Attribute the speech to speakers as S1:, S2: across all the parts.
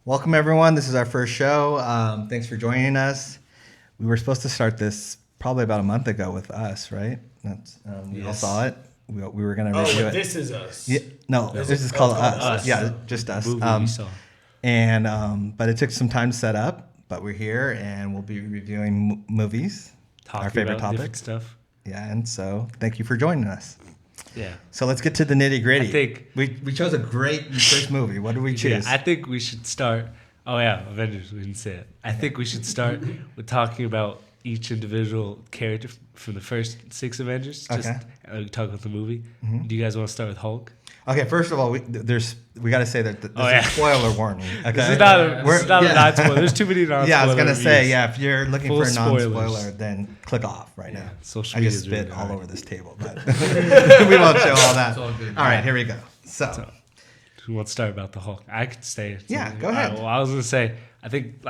S1: Welcome, everyone. This is our first show. Thanks for joining us. We were supposed to start this probably about a month ago with us, right? We all saw it. We were going to review it.
S2: This is us.
S1: Yeah, no, this is called us. Yeah, just us.
S3: Movie we saw.
S1: But it took some time to set up. But we're here, and we'll be reviewing movies,
S3: Talking
S1: our favorite
S3: about different
S1: topics.
S3: stuff.
S1: Yeah, and so thank you for joining us.
S3: Yeah.
S1: So let's get to the nitty gritty.
S3: I think
S1: we chose a great first movie. What did we choose?
S3: I think we should start. Oh yeah, Avengers. We didn't say it. I think we should start with talking about each individual character from the first 6 Avengers. Just talk about the movie.
S1: Mm-hmm.
S3: Do you guys want to start with Hulk?
S1: Okay, first of all, we got to say that this is a spoiler warning. Okay?
S3: This is not a non-spoiler. There's too many non-spoiler
S1: Yeah, I was gonna
S3: reviews.
S1: say, if you're looking
S3: Full
S1: for a non-spoiler,
S3: spoilers.
S1: then click off right now.
S3: Social
S1: I just
S3: media's
S1: spit
S3: really
S1: all
S3: hard.
S1: over this table, but we won't show all that.
S4: All good.
S1: All right, here we go. So
S3: Who wants to start about the Hulk? I could say it.
S1: Yeah, go ahead.
S3: Well, I was gonna say, I think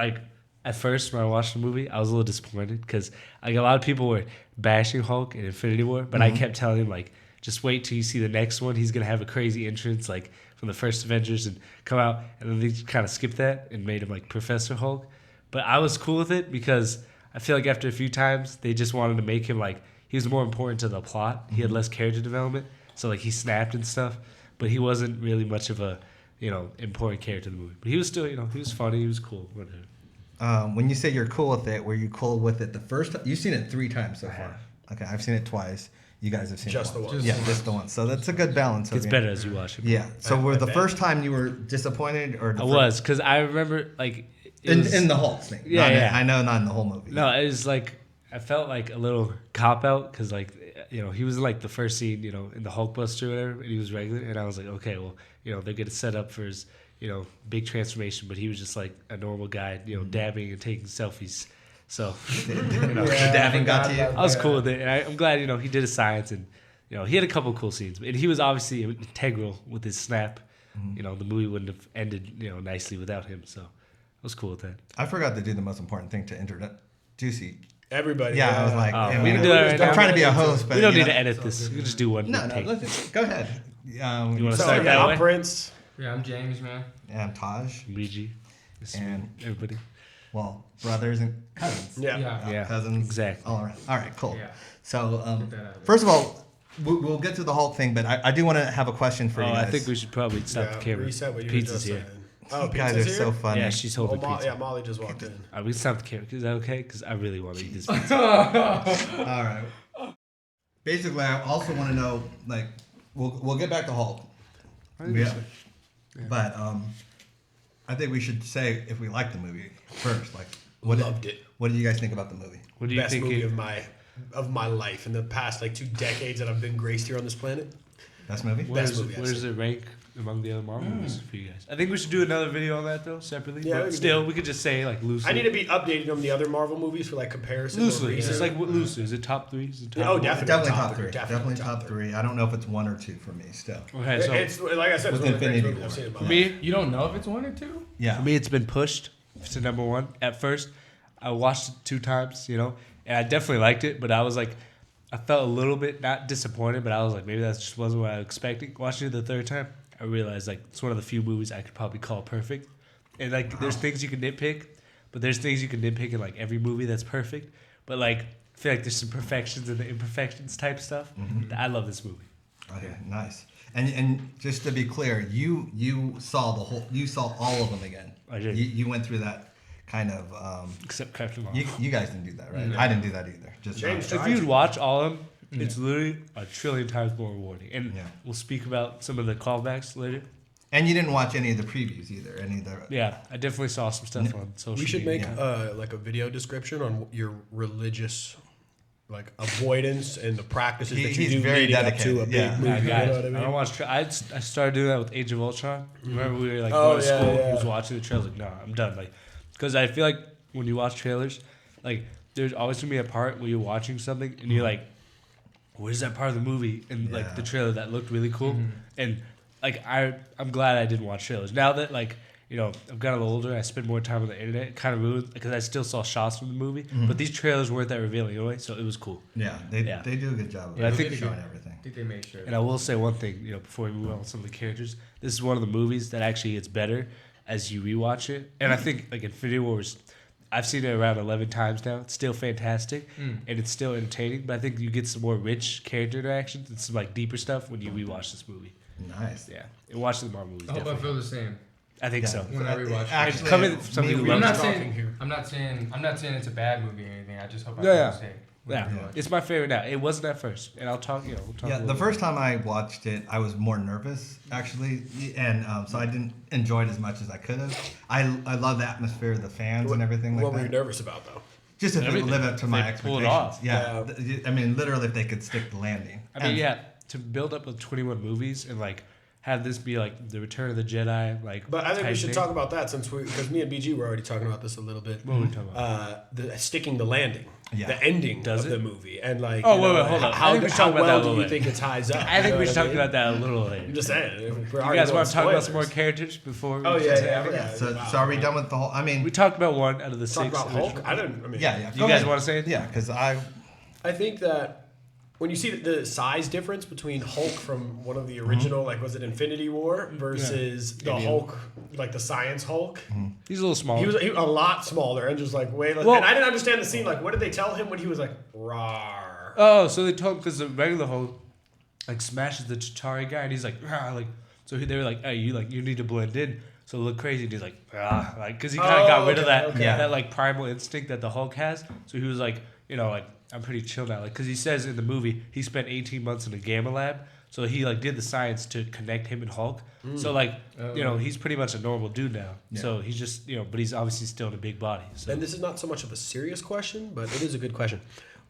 S3: at first when I watched the movie, I was a little disappointed because a lot of people were bashing Hulk in Infinity War, but I kept telling him just wait till you see the next one. He's gonna have a crazy entrance from the first Avengers and come out, and then they kind of skipped that and made him Professor Hulk. But I was cool with it because I feel like after a few times they just wanted to make him he was more important to the plot. He had less character development, so he snapped and stuff, but he wasn't really much of a important character in the movie. But he was still he was funny. He was cool. Whatever.
S1: when you say you're cool with it, were you cool with it the first time? You've seen it 3 times so far. Okay, I've seen it twice. You guys have seen
S2: Just
S1: it
S2: the
S1: once.
S2: once.
S1: Yeah, just the one. So that's a good balance.
S3: It's better as you watch it.
S1: Yeah. So were the
S2: bet.
S1: first time you were disappointed, or
S3: I was because I remember
S1: in the Hulk thing?
S3: Yeah, yeah.
S1: I know, not in the whole movie.
S3: No, it was I felt a little cop out because he was in the first scene in the Hulkbuster or whatever, and he was regular, and I was like, okay, well they're gonna set up for his big transformation, but he was just a normal guy dabbing and taking selfies. So
S1: The dabbing got to you.
S3: I was cool with it, and I'm glad he did his science, and he had a couple cool scenes, and he was obviously integral with his snap. The movie wouldn't have ended nicely without him, so I was cool with that.
S1: I forgot to do the most important thing to introduce you.
S2: Everybody.
S1: Yeah, I was like,
S3: Oh,
S1: yeah,
S3: we can do that right
S1: I'm
S3: now.
S1: trying to be a host, but
S3: We don't
S1: you
S3: need
S1: know.
S3: to edit this. We can just do one.
S1: No,
S3: take.
S1: go ahead.
S3: You wanna
S2: So
S3: start that way?
S2: I'm Prince.
S4: Yeah, I'm James, man.
S1: And I'm Taj,
S3: Bigi,
S1: and
S3: everybody.
S1: well, brothers and cousins.
S2: Yeah.
S1: Cousins.
S3: Exactly.
S1: All around. All right, cool.
S4: Yeah.
S1: So,
S4: Get that out of there.
S1: first of all, we'll get to the Hulk thing, but I do want to have a question for you guys.
S3: I think we should probably stop the camera.
S2: Reset what you were
S3: Pizza's
S2: just
S3: here.
S2: saying. Oh,
S1: You guys
S2: pizza's
S1: are
S2: here?
S1: so funny.
S3: Yeah, she's holding pizza.
S2: Yeah, Molly just walked in.
S3: We can stop the camera. Is that okay? Because I really want to eat this pizza.
S1: All right. Basically, I also want to know, we'll get back to Hulk. Yeah. But I think we should say if we like the movie first.
S2: Loved it.
S1: What did you guys think about the movie?
S3: What do you
S2: Best
S3: think?
S2: movie of my life in the past 2 decades that I've been graced here on this planet.
S1: Best movie?
S3: Where
S2: Best movie I've
S3: does
S2: seen.
S3: it rank among the other Marvel movies for you guys? I think we should do another video on that though, separately.
S2: Yeah, we
S3: but
S2: can
S3: still,
S2: do
S3: we could just say loosely.
S2: I need to be updated on the other Marvel movies for comparison.
S3: loosely. It's
S2: Or
S3: just
S2: reason.
S3: what loosely. Is it top 3? Is it top
S2: Oh,
S3: one?
S2: definitely.
S1: Definitely
S2: top
S1: top
S2: three.
S1: three.
S2: Definitely
S1: Definitely top
S2: top
S1: 3. I don't know if it's 1 or 2 for me still.
S3: Okay, so
S2: It's like I said, it's
S1: With
S2: one of the greatest
S1: Infinity
S2: movies
S1: War.
S2: I've seen in my
S3: for
S2: life.
S3: me,
S4: You don't know if it's 1 or 2?
S1: Yeah.
S3: For me, it's been pushed to number 1. At first, I watched it 2 times, and I definitely liked it, but I was I felt a little bit not disappointed, but I was maybe that just wasn't what I was expecting. Watching it the 3rd time, I realized it's one of the few movies I could probably call perfect. And there's things you can nitpick, but there's things you can nitpick in every movie that's perfect. But I feel there's some perfections and the imperfections type stuff. I love this movie.
S1: Okay, nice. And just to be clear, you saw all of them again.
S3: I did.
S1: You went through that kind of.
S3: Except Captain Marvel.
S1: You guys didn't do that, right?
S4: No.
S1: I didn't do that either. Just
S2: James
S3: If you'd watch all of them, it's literally a trillion times more rewarding. And
S1: Yeah.
S3: we'll speak about some of the callbacks later.
S1: And you didn't watch any of the previews either. Any of the.
S3: Yeah, I definitely saw some stuff on social
S2: We should
S3: media.
S2: make a video description on your religious avoidance and the practices that you
S1: He's
S2: do
S1: very
S2: leading up to a
S1: dedicated,
S2: big
S1: yeah.
S2: movie.
S3: I
S2: You
S3: got
S2: know
S3: it.
S2: what I
S3: I
S2: mean?
S3: don't watch. I started doing that with Age of Ultron. Remember we were
S2: Oh,
S3: going to
S2: yeah,
S3: school.
S2: yeah.
S3: He was watching the trailers. No, I'm done. Because I feel when you watch trailers, there's always gonna be a part where you're watching something and you're where's that part of the movie in
S1: Yeah.
S3: the trailer that looked really cool? And I'm glad I didn't watch trailers. Now that I've gotten a little older, I spend more time on the internet. It kind of ruined because I still saw shots from the movie, but these trailers weren't that revealing anyway, so it was cool.
S1: Yeah, they do a good job of
S3: Yeah, I think
S1: showing everything.
S4: I think they made sure.
S3: And I will say one thing, before we move on to some of the characters, this is one of the movies that actually gets better as you rewatch it. And I think like Infinity Wars, I've seen it around 11 times now. It's still fantastic and it's still entertaining. But I think you get some more rich character interactions and some like deeper stuff when you rewatch this movie.
S1: Nice.
S3: Yeah, and watching the Marvel movies.
S4: I hope I
S3: Definitely.
S4: feel the same.
S3: I think so.
S4: When I rewatch it.
S1: Actually,
S3: coming from somebody who
S4: I'm
S3: loves
S4: not
S2: talking
S4: saying
S2: here.
S4: I'm not saying it's a bad movie or anything. I just hope I
S3: Yeah,
S4: feel
S3: yeah.
S4: the same.
S3: Yeah, it's my favorite now. It wasn't at first, and I'll talk. We'll talk.
S1: Yeah,
S3: a
S1: the
S3: little
S1: first time I watched it, I was more nervous actually, and so I didn't enjoy it as much as I could have. I love the atmosphere of the fans and everything like
S2: What
S1: that.
S2: were you nervous about though?
S1: Just if it
S3: Everything.
S1: would live up to
S3: If
S1: my
S3: they pull it
S1: expectations.
S3: off.
S1: Yeah.
S2: Yeah.
S1: I mean, literally, if they could stick the landing.
S3: I mean,
S1: And-
S3: yeah, to build up with 21 movies and like have this be like the Return of the Jedi, like.
S2: But I think we
S3: type
S2: should
S3: thing.
S2: talk about that because me and BG were already talking about this a little bit.
S3: What were we talking about?
S2: The sticking the landing,
S1: Yeah.
S2: the ending
S3: Does
S2: of
S3: it?
S2: the movie, and like
S3: Oh,
S2: you
S3: wait,
S2: know,
S3: hold on. I
S2: how,
S3: think we should
S2: how
S3: talk about that a
S2: well do
S3: little
S2: you
S3: bit.
S2: think it ties up?
S3: I think we should talk
S2: mean?
S3: about that a little later.
S2: I'm just saying.
S3: You guys want to talk about some more characters before?
S2: Oh
S3: we
S2: yeah,
S3: say
S2: yeah,
S3: everything?
S2: yeah.
S1: So,
S2: Wow.
S1: so are we done with the whole? I mean,
S3: We talked about one out of the
S2: Talk
S3: 6.
S2: about Hulk.
S3: original.
S2: I don't. I mean,
S1: yeah.
S3: You guys want to say it?
S1: Yeah, because
S2: I think that when you see the size difference between Hulk from one of the original, like was it Infinity War versus the
S3: Alien.
S2: Hulk, like the science Hulk,
S3: He's a little smaller.
S2: he was a lot smaller and just like way less.
S3: Well-
S2: and I didn't understand the scene. Like, what did they tell him when he was like, "Rawr"?
S3: Oh, so they told him because the regular Hulk like smashes the Chitauri guy, and he's like, "Rah," like. So they were like, "Hey, you need to blend in." So it looked crazy. And he's like, "Ah," like because he kind of got rid of that
S2: okay.
S1: Yeah.
S3: that like primal instinct that the Hulk has. So he was like, like I'm pretty chill now, like because he says in the movie he spent 18 months in a gamma lab. So he like did the science to connect him and Hulk. So like he's pretty much a normal dude now.
S1: Yeah.
S3: So he's just but he's obviously still in a big body. So
S2: And this is not so much of a serious question, but it is a good question.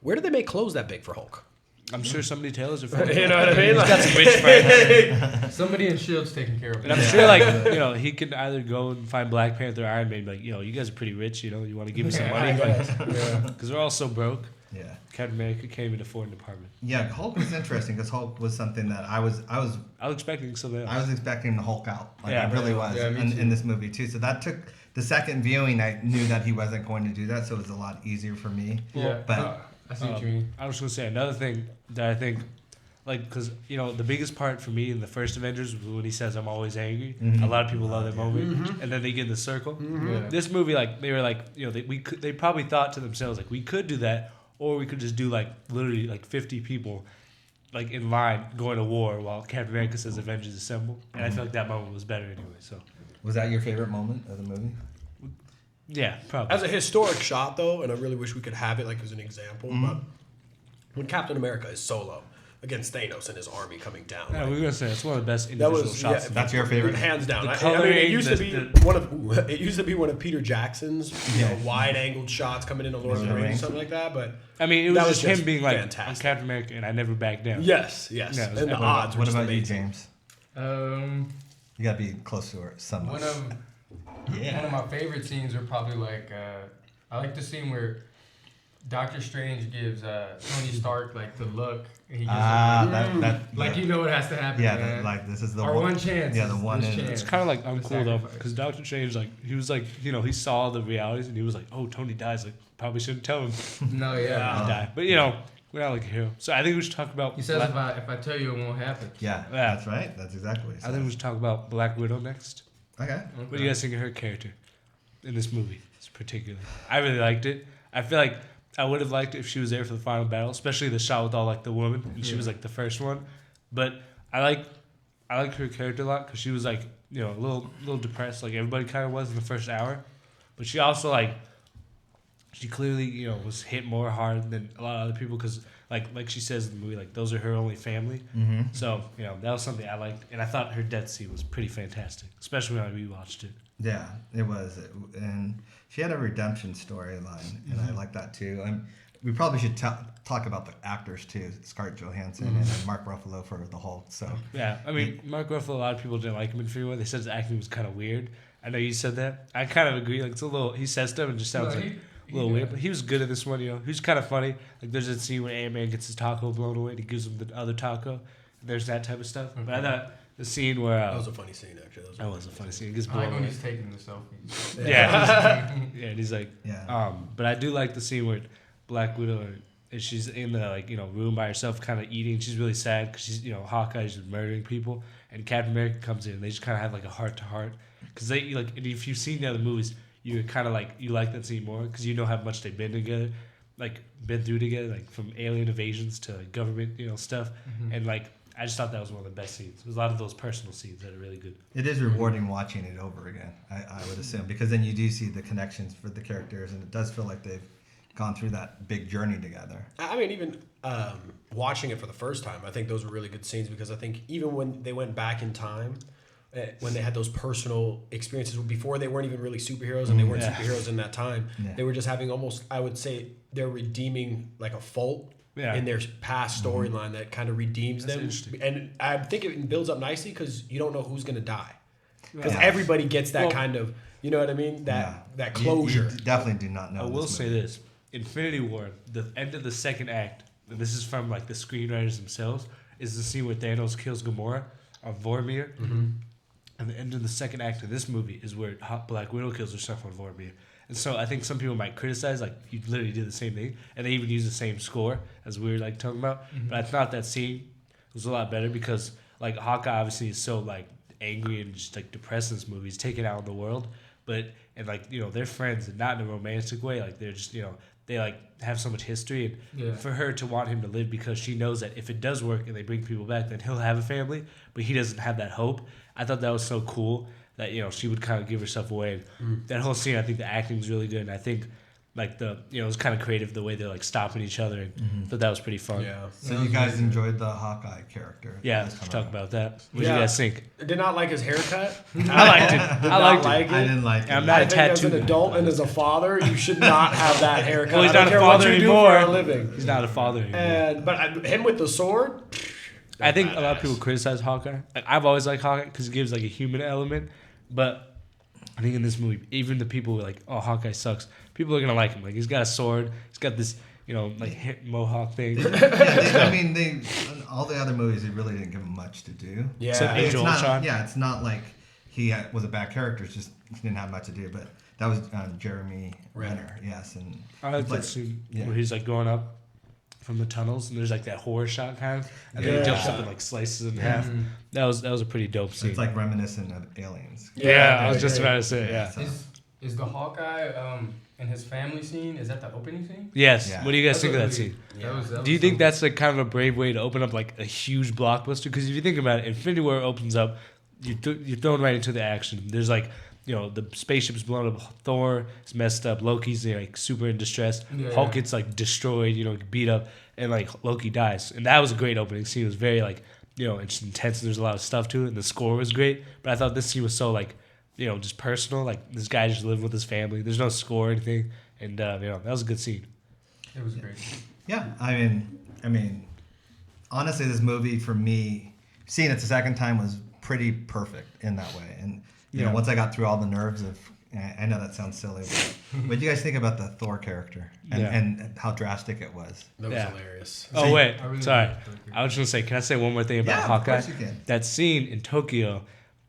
S2: Where did they make clothes that big for Hulk?
S3: I'm sure somebody tailors it for him.
S2: You know what I mean?
S3: He's got some rich friends.
S4: Somebody in Shield's taking care of
S3: And
S4: it.
S3: I'm sure, like, he could either go and find Black Panther or Iron Man, like, you guys are pretty rich, you want to give me some money? Because we're all so broke.
S1: yeah.
S3: Captain America can't even afford an apartment.
S1: Yeah, Hulk was interesting because Hulk was something that I was
S3: expecting something else.
S1: I was expecting the Hulk out. Like
S3: Yeah.
S1: I really was
S4: Yeah, me
S1: in this movie too. So that took the second viewing. I knew that he wasn't going to do that, so it was a lot easier for me.
S4: Yeah,
S1: But
S4: I see what you mean.
S3: I was going to say another thing that I think, like, because, the biggest part for me in the first Avengers was when he says, "I'm always angry." A lot of people love that moment. And then they get in the circle.
S4: Yeah.
S3: This movie, like, they were like, they probably thought to themselves, like, we could do that, or we could just do, like, literally, like, 50 people, like, in line going to war while Captain America says Avengers Assemble. And I feel like that moment was better anyway, so.
S1: was that your favorite moment of the movie?
S3: Yeah, probably.
S2: As a historic shot, though, and I really wish we could have it like as an example, but when Captain America is solo against Thanos and his army coming down,
S3: Yeah,
S2: like,
S3: we were gonna say it's one of the best
S2: that
S3: individual
S2: was
S3: shots.
S1: That's your favorite?
S2: hands down.
S3: The
S2: I mean,
S3: coloring,
S2: it used to
S3: the-
S2: be
S3: the-
S2: it used to be one of Peter Jackson's wide-angled shots coming into Lord of the Rings, something like that. But
S3: I mean, it
S2: that
S3: was
S2: was
S3: just him
S2: just
S3: being like,
S2: fantastic.
S3: "I'm Captain America, and I never back down."
S2: yes,
S3: Yeah, it was
S2: and the
S3: epic.
S2: odds were
S1: What
S2: just
S1: about you,
S2: amazing.
S1: James?
S4: You
S1: You gotta be close to her somewhat.
S4: one of my favorite scenes are probably like I like the scene where Doctor Strange gives Tony Stark like the look. And he gives him like you know what has to happen.
S1: Yeah,
S4: man.
S1: like this is the
S4: Our one chance.
S1: Yeah, the
S4: is
S1: one
S4: this
S1: in-
S4: chance.
S3: It's kind of like uncool though,
S4: sacrifice.
S3: because Doctor Strange, like, he was like, he saw the realities, and he was like, "Oh, Tony dies. Like, probably shouldn't tell him
S4: No,
S3: he
S4: yeah.
S3: died." But we're not like a hero. So I think we should talk about.
S4: He says if I tell you it won't happen.
S1: Yeah,
S3: Yeah.
S1: that's right. That's exactly what he
S3: I think
S1: said.
S3: we should talk about Black Widow next.
S1: Okay.
S3: What do you guys think of her character in this movie, particularly? I really liked it. I feel like I would have liked it if she was there for the final battle, especially the shot with all like the women, and she was like the first one. But I like her character a lot because she was like a little depressed, like everybody kind of was in the first hour. But she also like she clearly was hit more hard than a lot of other people because like she says in the movie, like those are her only family.
S1: Mm-hmm.
S3: So that was something I liked, and I thought her death scene was pretty fantastic, especially when I rewatched it.
S1: Yeah, it was, and she had a redemption storyline, and I like that too. And we probably should talk about the actors too, Scarlett Johansson and then Mark Ruffalo for the Hulk. So
S3: Yeah, I mean, Mark Ruffalo, a lot of people didn't like him in Infinity War. They said his acting was kind of weird. I know you said that. I kind of agree. Like, it's a little, he says stuff and it just sounds like a little weird. But he was good in this one, He was kind of funny. Like, there's a scene where Ant-Man gets his taco blown away and he gives him the other taco. There's that type of stuff. But I thought the scene where...
S2: That was a funny scene, actually.
S3: that was a funny scene. He gets
S4: I like
S3: blown
S4: when
S3: away.
S4: he's taking the selfies.
S3: Yeah. Yeah, and he's like...
S1: yeah,
S3: But I do like the scene where Black Widow... And she's in the room by herself, kind of eating. She's really sad because she's Hawkeye's just murdering people, and Captain America comes in, and they just kind of have like a heart to heart, because they like, and if you've seen the other movies, you're kind of like, you like that scene more because you know how much they've been together, like been through together, like from alien invasions to like, government, stuff, and like I just thought that was one of the best scenes. There's a lot of those personal scenes that are really good.
S1: It is rewarding watching it over again, I would assume, because then you do see the connections for the characters, and it does feel like they've gone through that big journey together.
S2: I mean, even watching it for the first time, I think those were really good scenes because I think even when they went back in time, when they had those personal experiences before they weren't even really superheroes and they weren't superheroes in that time, they were just having almost, I would say, they're redeeming like a fault in their past storyline that kind of redeems them. And I think it builds up nicely because you don't know who's going to die. Because everybody gets that kind of, you know what I mean? That closure.
S1: You definitely do not know.
S3: I will say this. Infinity War, the end of the second act, and this is from like the screenwriters themselves, is the scene where Thanos kills Gamora on Vormir. And the end of the second act of this movie is where Black Widow kills herself on Vormir. And so I think some people might criticize, like, you literally did the same thing, and they even use the same score as we were like talking about. But I thought that scene was a lot better because like Hawkeye obviously is so like angry and just like depressed in this movie. He's taken out in the world, and like they're friends and not in a romantic way. Like they're just they like have so much history, and for her to want him to live because she knows that if it does work and they bring people back, then he'll have a family, but he doesn't have that hope. I thought that was so cool that she would kind of give herself away. That whole scene, I think the acting is really good, and I think like it was kind of creative the way they're like stopping each other, and thought that was pretty fun.
S2: Yeah.
S1: So you guys enjoyed the Hawkeye character?
S3: Yeah, let's talk about that. What did you guys think?
S2: I did not like his haircut.
S3: I liked it. I liked it.
S1: I didn't like it.
S3: I'm not
S2: I
S3: a
S2: think
S3: tattoo
S2: as an adult and as a father, you should not have that haircut.
S3: Well, he's
S2: I don't
S3: not a
S2: care what
S3: father
S2: you do
S3: anymore.
S2: for a living.
S3: He's not a father anymore.
S2: But him with the sword.
S3: I think a lot of people criticize Hawkeye. Like, I've always liked Hawkeye because it gives like a human element, but I think in this movie, even the people who are like, "Oh, Hawkeye sucks," people are gonna like him. Like he's got a sword, he's got this, like mohawk thing.
S1: I mean, in all the other movies, they really didn't give him much to do.
S2: Yeah,
S3: Except Age of Ultron.
S1: Yeah, it's not like he was a bad character. It's just he didn't have much to do. But that was Jeremy Renner. Yes, and
S3: I like that scene where he's like going up from the tunnels, and there's like that horror shot kind of, and then he jumps up and like slices it in half. That was a pretty dope scene.
S1: It's like reminiscent of Aliens.
S3: Yeah, I was just about to say yeah.
S1: So.
S4: Is the Hawkeye and his family scene? Is that the opening scene?
S3: Yes.
S1: Yeah.
S3: What do you guys think of that scene?
S4: Yeah.
S3: Do you think that's like kind of a brave way to open up like a huge blockbuster? Because if you think about it, Infinity War opens up, you're thrown right into the action. There's like, the spaceship's blown up, Thor is messed up, Loki's like super in distress, Hulk gets like destroyed, beat up, and like Loki dies. And that was a great opening scene. It was very like, it's intense and there's a lot of stuff to it, and the score was great. But I thought this scene was so like, just personal. Like this guy just living with his family. There's no score or anything, and that was a good scene.
S4: It was great.
S1: Yeah, I mean, honestly, this movie for me, seeing it the second time was pretty perfect in that way. And once I got through all the nerves of, I know that sounds silly, but what do you guys think about the Thor character and how drastic it was?
S2: That was hilarious.
S3: Oh wait, sorry.
S4: Really
S3: I was just gonna say, can I say one more thing about Hawkeye?
S1: Of course you can.
S3: That scene in Tokyo,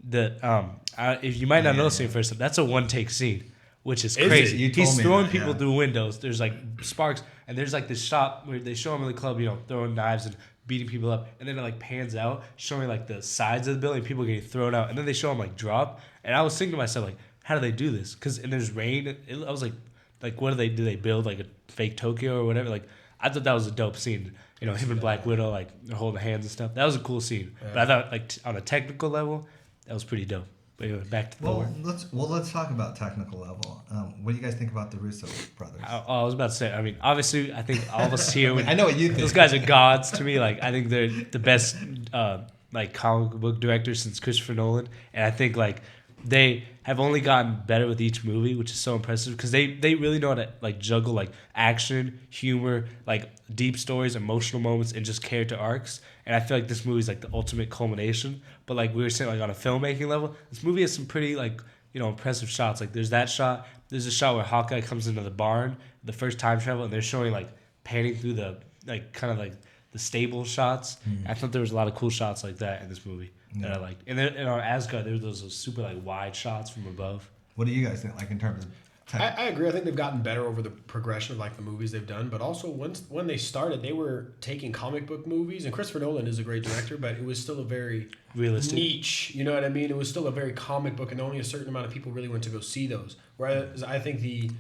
S3: if you might not notice it first, that's a one-take scene, which is crazy.
S1: You told
S3: He's
S1: me
S3: throwing
S1: that,
S3: people through windows. There's like sparks, and there's like this shot where they show him in the club, throwing knives and beating people up, and then it like pans out, showing like the sides of the building, people getting thrown out, and then they show him like drop. And I was thinking to myself, like, how do they do this? And there's rain. I was like, what do? They build like a fake Tokyo or whatever? Like, I thought that was a dope scene. Him and Black Widow like they're holding hands and stuff. That was a cool scene. Yeah. But I thought like on a technical level, that was pretty dope. But anyway, back to Thor.
S1: Let's talk about technical level. What do you guys think about the Russo brothers?
S3: I was about to say. I mean, obviously, I think all of us here.
S1: I know what you think.
S3: Those guys are gods to me. Like, I think they're the best like comic book directors since Christopher Nolan, and I think like they have only gotten better with each movie, which is so impressive because they really know how to like juggle like action, humor, like deep stories, emotional moments, and just character arcs. And I feel like this movie is like the ultimate culmination. But like we were saying, like on a filmmaking level, this movie has some pretty like impressive shots. Like there's that shot. There's a shot where Hawkeye comes into the barn, the first time travel, and they're showing like panning through the like kind of like the stable shots. I thought there was a lot of cool shots like that in this movie. That I liked. And then on Asgard, there were those super like wide shots from above.
S1: What do you guys think? Like in terms of
S2: I agree. I think they've gotten better over the progression of like the movies they've done, but also when they started, they were taking comic book movies, and Christopher Nolan is a great director, but it was still a very
S3: realistic
S2: niche. You know what I mean? It was still a very comic book, and only a certain amount of people really went to go see those. Whereas I think the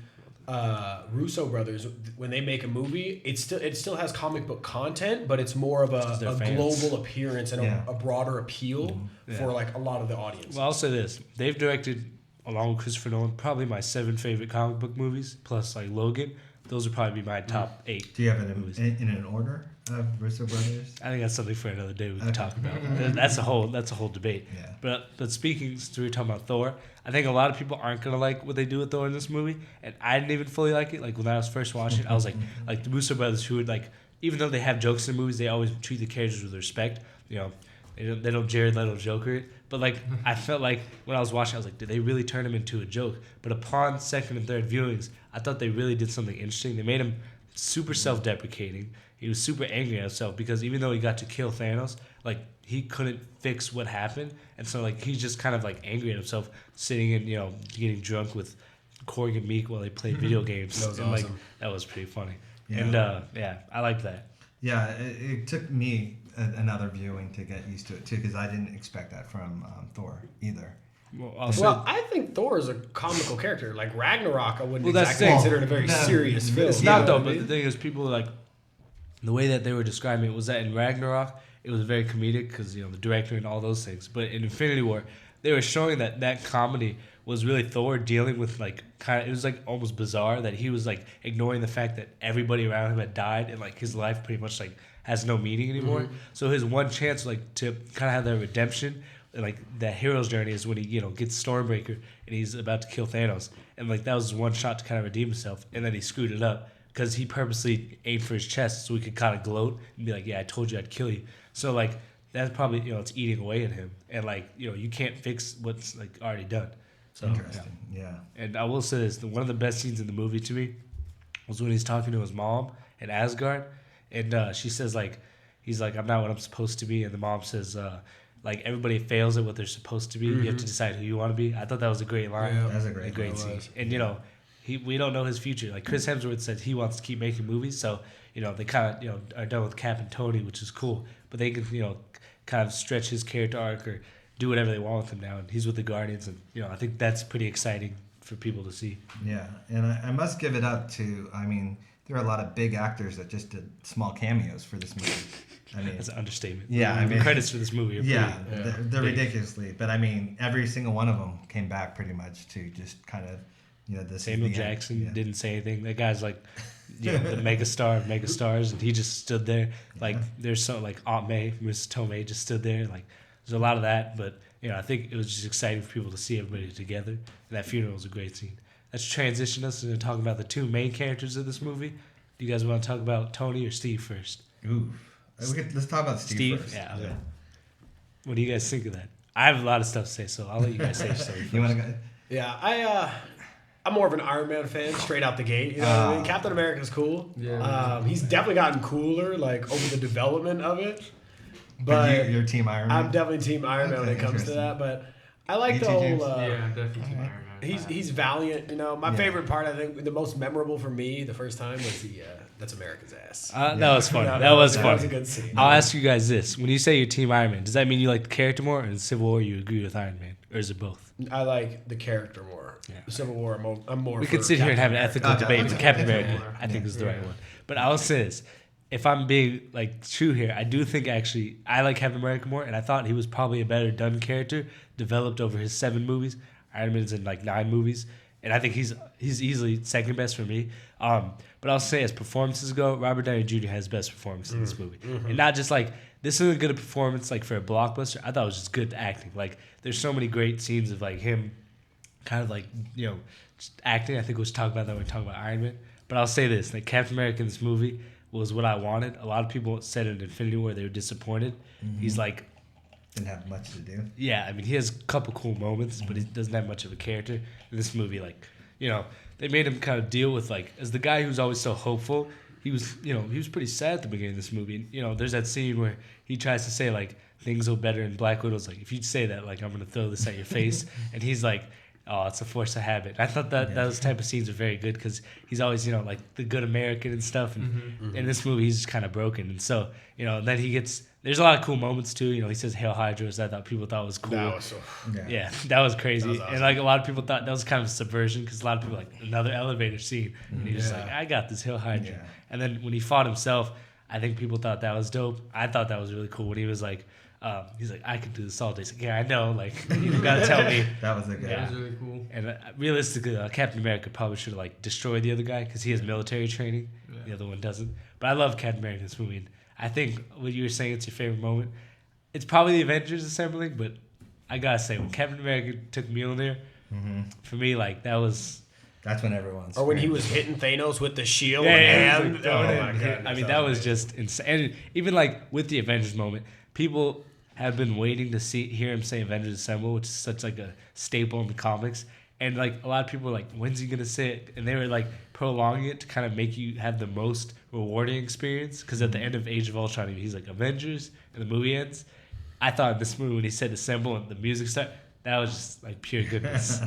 S2: Russo brothers, when they make a movie, it still has comic book content, but it's more of a global appearance and a broader appeal for like a lot of the audience.
S3: Well, I'll say this: they've directed, along with Christopher Nolan, probably my 7 favorite comic book movies, plus like Logan. Those would probably be my top 8.
S1: Do you have it in an order of Russo brothers?
S3: I think that's something for another day we can talk about. That's a whole debate.
S1: Yeah.
S3: But speaking, so we were talking about Thor. I think a lot of people aren't gonna like what they do with Thor in this movie, and I didn't even fully like it. Like when I was first watching it, I was like the Russo brothers, who would like, even though they have jokes in movies, they always treat the characters with respect. You know, they don't Jared Leto Joker it. But like I felt like when I was watching, I was like, did they really turn him into a joke? But upon second and third viewings, I thought they really did something interesting. They made him super self-deprecating. He was super angry at himself because even though he got to kill Thanos, like he couldn't fix what happened, and so like he's just kind of like angry at himself, sitting and getting drunk with Korg and Meek while they played video games.
S2: That was
S3: and,
S2: awesome.
S3: Like, that was pretty funny.
S1: Yeah.
S3: And I liked that.
S1: Yeah, it took me another viewing to get used to it too, because I didn't expect that from Thor either.
S3: Well,
S2: I think Thor is a comical character. Like Ragnarok, I wouldn't
S3: that's
S2: exactly
S3: the thing.
S2: consider it a very serious film.
S3: It's not though, but the thing is, people like the way that they were describing it was that in Ragnarok it was very comedic because the director and all those things. But in Infinity War, they were showing that comedy was really Thor dealing with like it was like almost bizarre that he was like ignoring the fact that everybody around him had died and like his life pretty much like has no meaning anymore. Mm-hmm. So his one chance like to kind of have that redemption. Like that hero's journey is when he gets Stormbreaker and he's about to kill Thanos, and like that was his one shot to kind of redeem himself, and then he screwed it up because he purposely aimed for his chest so he could kind of gloat and be like, yeah, I told you I'd kill you. So like that's probably it's eating away at him, and like you can't fix what's like already done. So
S1: interesting, yeah.
S3: And I will say this: one of the best scenes in the movie to me was when he's talking to his mom in Asgard, and she says like he's like, I'm not what I'm supposed to be, and the mom says. Like everybody fails at what they're supposed to be. Mm-hmm. You have to decide who you want to be. I thought that was a great line.
S1: Yeah, that's a great
S3: scene. And we don't know his future. Like Chris Hemsworth said, he wants to keep making movies. So they kind of are done with Cap and Tony, which is cool. But they can kind of stretch his character arc or do whatever they want with him now. And he's with the Guardians, and I think that's pretty exciting for people to see.
S1: Yeah, and I must give it up to. I mean, there are a lot of big actors that just did small cameos for this movie. I mean,
S3: that's an understatement.
S1: Yeah, I mean,
S3: credits for this movie are
S1: they're ridiculously. But I mean, every single one of them came back pretty much to just kind of, this.
S3: Samuel Jackson didn't say anything. That guy's like, the megastar of megastars, and he just stood there. Like there's some like Aunt May, Mrs. Tomei just stood there. Like there's a lot of that, but I think it was just exciting for people to see everybody together. And that funeral was a great scene. Let's transition us into talking about the 2 main characters of this movie. Do you guys want to talk about Tony or Steve first?
S1: Ooh. Let's talk about Steve first.
S3: Yeah, okay. What do you guys think of that? I have a lot of stuff to say, so I'll let you guys say your story first.
S1: You want to go?
S2: Yeah, I'm more of an Iron Man fan straight out the gate. You know what I mean? Captain America's cool.
S4: Yeah.
S2: He's definitely gotten cooler, like over the development of it. But
S1: you're Team Iron Man?
S2: I'm definitely Team Iron Man when it comes to that. But I like the whole.
S4: Yeah, I'm definitely Team Iron Man.
S2: He's valiant. My favorite part, I think, the most memorable for me the first time was the "That's America's Ass."
S3: That was funny. That was funny.
S2: That was a good scene.
S3: I'll ask you guys this: when you say you're Team Iron Man, does that mean you like the character more, or in Civil War you agree with Iron Man, or is it both?
S2: I like the character more.
S3: Yeah.
S2: Civil War, I'm more.
S3: We could sit here and have an ethical debate, but Captain America,
S4: War.
S3: I think, is the right one. But I will say this: if I'm being like true here, I do think actually I like Captain America more, and I thought he was probably a better done character, developed over his 7 movies. Iron Man's in like 9 movies. And I think he's easily second best for me. But I'll say as performances go, Robert Downey Jr. has best performance in this movie. Mm-hmm. And not just like, this isn't a good performance like for a blockbuster. I thought it was just good acting. Like there's so many great scenes of like him kind of like, just acting. I think we'll talk about that when we talk about Iron Man. But I'll say this, like Captain America in this movie was what I wanted. A lot of people said in Infinity War they were disappointed. Mm-hmm. He's like,
S1: didn't have much to do.
S3: Yeah, I mean, he has a couple cool moments, but he doesn't have much of a character. In this movie, like, they made him kind of deal with, like, as the guy who's always so hopeful, he was pretty sad at the beginning of this movie. There's that scene where he tries to say, like, things are better in Black Widow's like, if you say that, like, I'm going to throw this at your face. And he's like, oh, it's a force of habit. I thought that those type of scenes are very good because he's always, you know, like the good American and stuff. And in this movie, he's just kind of broken. And so, you know, then he gets, there's a lot of cool moments too. You know, he says Hail Hydra, which I thought people thought was cool.
S2: That was so.
S3: Yeah, that was crazy.
S2: That was awesome.
S3: And like a lot of people thought that was kind of subversion because a lot of people like another elevator scene. And he's just like, I got this Hail Hydra.
S1: Yeah.
S3: And then when he fought himself, I think people thought that was dope. I thought that was really cool when he was like, he's like, I can do this all day. He's like, yeah, I know. Like, you gotta tell me.
S1: That was a good.
S4: That was really cool.
S3: And realistically, Captain America probably should have like destroyed the other guy because he has military training.
S4: Yeah.
S3: The other one doesn't. But I love Captain America in this movie. And I think what you were saying, it's your favorite moment. It's probably the Avengers assembling, but I gotta say, when Captain America took Mjolnir, for me, like that was.
S1: That's when everyone's.
S2: Or when he was hitting Thanos with the shield.
S3: Yeah,
S2: and
S3: like,
S2: oh my god!
S3: I mean, that was just insane. And even like with the Avengers moment, people have been waiting to hear him say Avengers Assemble, which is such like a staple in the comics. And like a lot of people were like, when's he gonna say it? And they were like prolonging it to kind of make you have the most rewarding experience. Because at the end of Age of Ultron, he's like Avengers, and the movie ends. I thought in this movie when he said Assemble and the music started, that was just like pure goodness.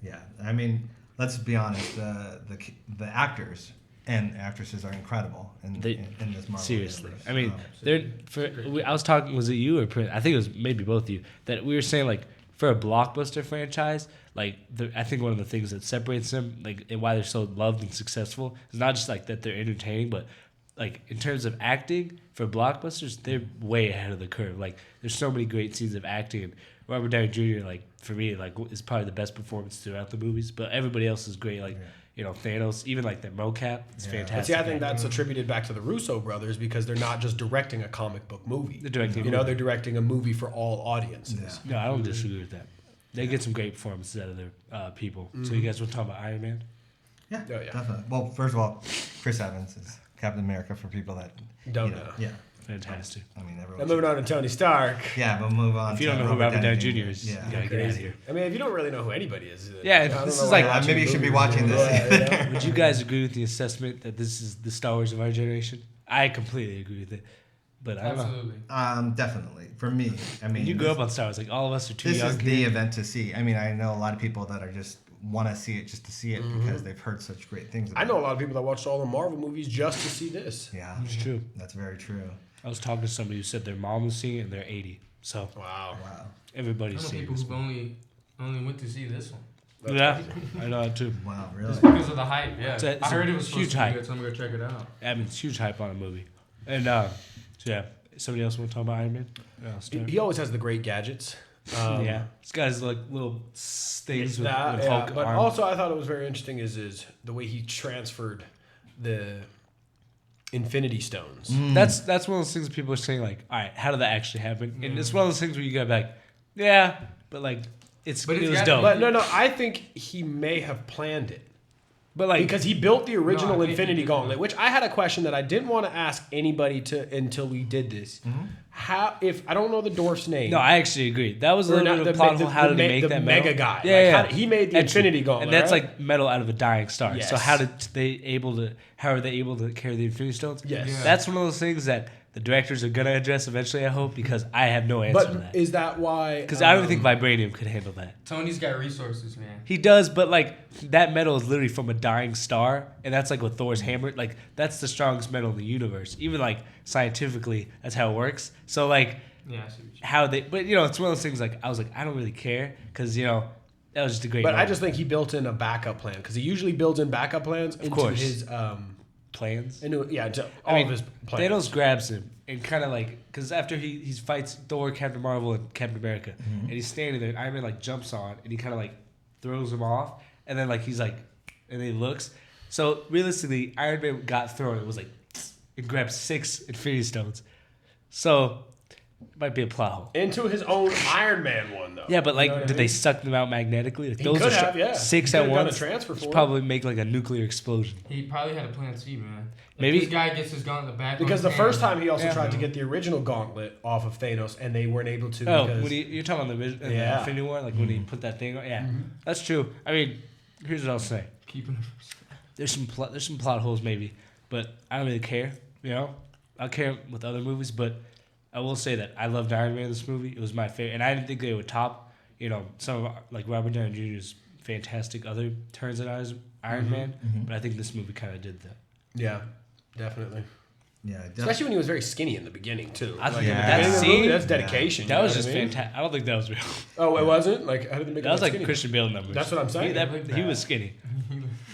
S1: Yeah. I mean, let's be honest. The actors and actresses are incredible in this Marvel
S3: Seriously,
S1: universe.
S3: I mean, I was talking. Was it you or Prince? I think it was maybe both of you that we were saying like for a blockbuster franchise, like I think one of the things that separates them, like and why they're so loved and successful, is not just like that they're entertaining, but like in terms of acting for blockbusters, they're way ahead of the curve. Like there's so many great scenes of acting. And Robert Downey Jr. like for me like is probably the best performance throughout the movies, but everybody else is great. Like. You know, Thanos, even like the mocap, it's fantastic.
S2: But see, I think that's attributed back to the Russo brothers because they're not just directing a comic book movie.
S3: They're directing
S2: you know, they're directing a movie for all audiences.
S3: No, I don't disagree with that. They get some great performances out of their people. So you guys want to talk about Iron Man?
S1: Yeah,
S2: Oh, yeah.
S1: definitely. Well, first of all, Chris Evans is Captain America for people that
S2: Don't know.
S1: Yeah,
S3: Fantastic.
S1: I mean everyone.
S2: And moving on to Tony Stark.
S1: Yeah, but move on.
S3: If you
S1: to
S3: don't know who Robert Downey Jr. is,
S1: yeah.
S3: you gotta get out of here.
S2: I mean, if you don't really know who anybody is,
S3: Yeah,
S2: I don't
S3: this
S2: know
S3: is
S2: why
S3: like-
S2: you're watching
S1: maybe you should be
S2: movies.
S1: watching this.
S2: Yeah.
S3: Would you guys agree with the assessment that this is the Star Wars of our generation? I completely agree with it. But I don't know.
S4: Absolutely.
S1: Definitely for me. I mean,
S3: You grew up on Star Wars. Like all of us are too
S1: This
S3: young.
S1: is
S3: here.
S1: the event to see. I mean, I know a lot of people that are just want to see it just to see it because they've heard such great things about
S2: I know a
S1: it.
S2: lot of people that watched all the Marvel movies just to see this.
S1: Yeah,
S3: It's true.
S1: that's very true.
S3: I was talking to somebody who said their mom was seeing it and they're 80. So
S2: Wow.
S1: Wow.
S4: I
S3: everybody's
S4: know
S3: seeing
S4: people
S3: this.
S4: who've only went to see this one.
S3: Yeah, I know that too.
S1: Wow, really?
S4: Just because of the hype, yeah.
S3: It's
S4: I heard it was
S3: huge
S4: supposed to be
S3: hype.
S4: good, so I'm gonna check it out.
S3: I mean, it's huge hype on a movie. And so yeah, somebody else want to talk about Iron Man? Yeah, I'll start.
S2: He always has the great gadgets.
S3: Yeah, this guy's like little things with
S2: That, yeah,
S3: Hulk
S2: but
S3: arms.
S2: also I thought it was very interesting is the way he transferred the Infinity Stones.
S3: That's one of those things that people are saying like, all right, how did that actually happen? And it's one of those things where you go back, yeah, but like it
S4: But it's
S3: was
S4: got-
S3: dope.
S2: But no, I think he may have planned it.
S3: But like
S2: Because he built the original
S4: I think
S2: Infinity
S4: he did.
S2: Gauntlet, which I had a question that I didn't want to ask anybody until we did this. How if I don't know the dwarf's name?
S3: no, I actually agree. That was a
S2: Or
S3: little
S2: not
S3: bit of
S2: the-
S3: plot hole.
S2: the-
S3: How
S2: the
S3: did they
S2: me-
S3: make
S2: the
S3: that
S2: mega
S3: metal?
S2: guy.
S3: Yeah,
S2: Like,
S3: yeah.
S2: how did- he made the
S3: And
S2: Infinity Gauntlet,
S3: and that's
S2: right?
S3: like metal out of a dying star. So
S2: Yes.
S3: how did they able to? How are they able to carry the Infinity Stones?
S2: Yes.
S4: Yeah.
S3: That's one of those things that the directors are gonna address eventually. I hope because I have no answer to
S2: But
S3: that.
S2: is that why?
S3: Because I don't think vibranium could handle that.
S4: Tony's got resources, man.
S3: He does, but like that metal is literally from a dying star, and that's like what Thor's hammer. Like that's the strongest metal in the universe. Even like scientifically, that's how it works. So like
S4: Yeah, I see what you
S3: how they, but you know, it's one of those things. Like I was like, I don't really care because you know that was just a great.
S2: But I
S3: moment.
S2: just think he built in a backup plan because he usually builds in backup plans into
S3: course.
S2: his
S3: plans.
S2: into all of his plans.
S3: Thanos grabs him and kind of like because after he fights Thor, Captain Marvel, and Captain America, and he's standing there, and Iron Man like jumps on and he kind of like throws him off, and then like he's like, and then he looks. So realistically, Iron Man got thrown. It was like it grabbed 6 Infinity Stones. So it might be a plot hole.
S2: into his own Iron Man one though.
S3: Yeah, but like,
S2: You know what I
S3: did they
S2: mean?
S3: suck them out magnetically? Like,
S2: He could have, yeah.
S3: 6
S2: He
S3: at
S2: could have done a
S3: once.
S2: transfer for
S3: It's
S2: it.
S3: probably make like a nuclear explosion.
S4: He probably had a plan C, man. If
S3: Maybe-
S4: this guy gets his gauntlet back.
S2: Because
S4: on
S2: the
S4: his
S2: first
S4: hand,
S2: time he also
S3: Yeah.
S2: tried to get the original gauntlet off of Thanos, and they weren't able to.
S3: Oh,
S2: because
S3: when you're talking about the
S2: Yeah.
S3: Infinity War, like when he put that thing on. Yeah, that's true. I mean, here's what I'll say.
S4: keeping it.
S3: There's some plot holes maybe, but I don't really care. You know, I care with other movies, but I will say that I loved Iron Man in this movie. It was my favorite, and I didn't think they would top, some of like Robert Downey Jr.'s fantastic other turns at Iron Man, but I think this movie kind of did that.
S2: Yeah, definitely.
S1: Yeah,
S2: Especially when he was very skinny in the beginning too.
S3: I think
S2: that
S3: that
S2: scene,
S3: scene,
S2: that's dedication.
S3: that
S2: you
S3: was
S2: know
S3: just
S2: what I mean?
S3: fantastic. I don't think that was real.
S2: Oh, it wasn't. Like, how did they make
S3: That was like
S2: skinny?
S3: Christian Bale numbers.
S2: That's what I'm saying.
S3: He was skinny.